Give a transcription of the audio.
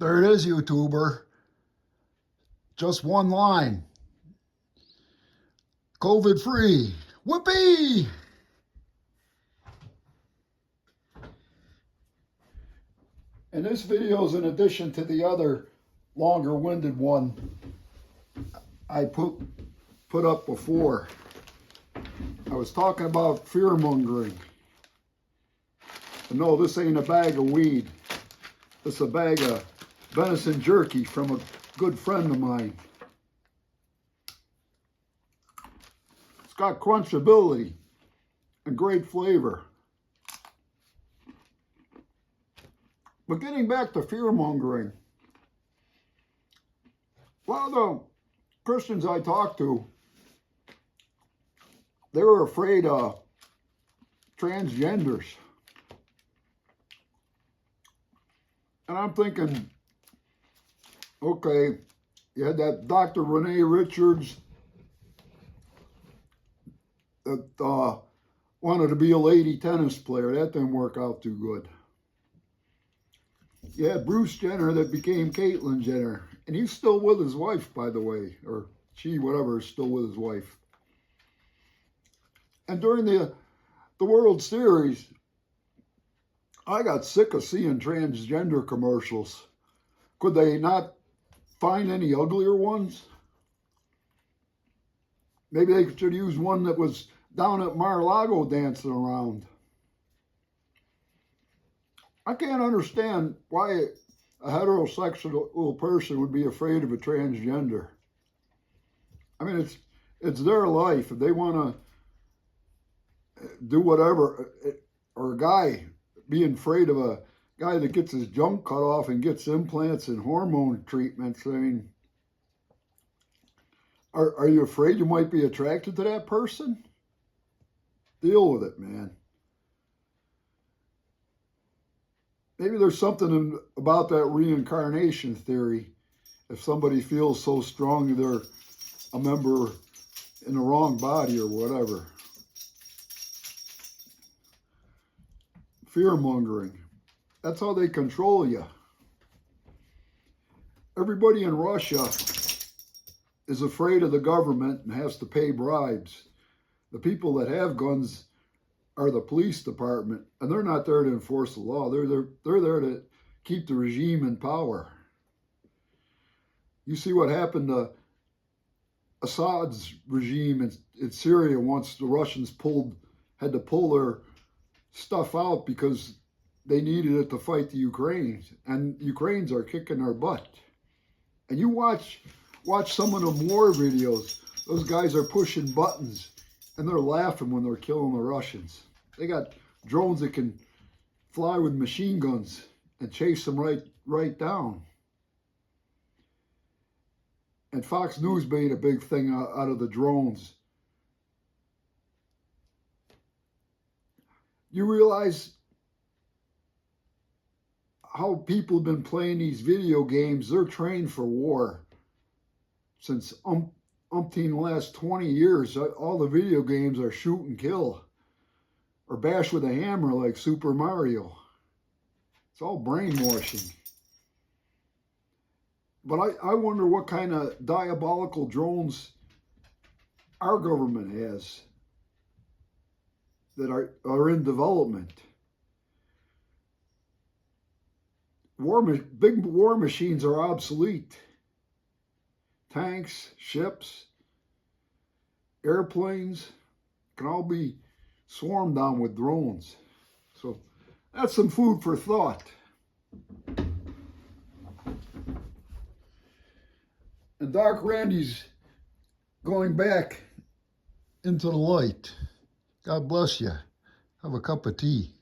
There it is, YouTuber. Just one line. COVID free. Whoopee! And this video is in addition to the other longer-winded one I put up before. I was talking about fear-mongering. No, this ain't a bag of weed. This is a bag of venison jerky from a good friend of mine. It's got crunchability and great flavor. But getting back to fear-mongering, a lot of the Christians I talked to, they were afraid of transgenders. And I'm thinking, okay, you had that Dr. Renee Richards that wanted to be a lady tennis player. That didn't work out too good. You had Bruce Jenner that became Caitlyn Jenner. And he's still with his wife, by the way. Or she, whatever, is still with his wife. And during the World Series, I got sick of seeing transgender commercials. Could they not find any uglier ones? Maybe they should use one that was down at Mar-a-Lago dancing around. I can't understand why a heterosexual person would be afraid of a transgender. I mean, it's their life. If they want to do whatever, or a guy being afraid of a guy that gets his junk cut off and gets implants and hormone treatments, I mean, are you afraid you might be attracted to that person? Deal with it, man. Maybe there's something about that reincarnation theory. If somebody feels so strong they're a member in the wrong body or whatever. Fear-mongering. That's how they control you. Everybody in Russia is afraid of the government and has to pay bribes. The people that have guns are the police department, and they're not there to enforce the law. They're there to keep the regime in power. You see what happened to Assad's regime in Syria once the Russians had to pull their stuff out because they needed it to fight the Ukrainians, and Ukrainians are kicking their butt. And you watch some of them war videos. Those guys are pushing buttons, and they're laughing when they're killing the Russians. They got drones that can fly with machine guns and chase them right down. And Fox News made a big thing out of the drones. You realize how people have been playing these video games? They're trained for war. Since umpteen last 20 years, all the video games are shoot and kill. Or bash with a hammer like Super Mario. It's all brainwashing. But I wonder what kind of diabolical drones our government has that are in development. Big war machines are obsolete. Tanks, ships, airplanes can all be swarmed down with drones. So that's some food for thought. And Doc Randy's going back into the light. God bless you. Have a cup of tea.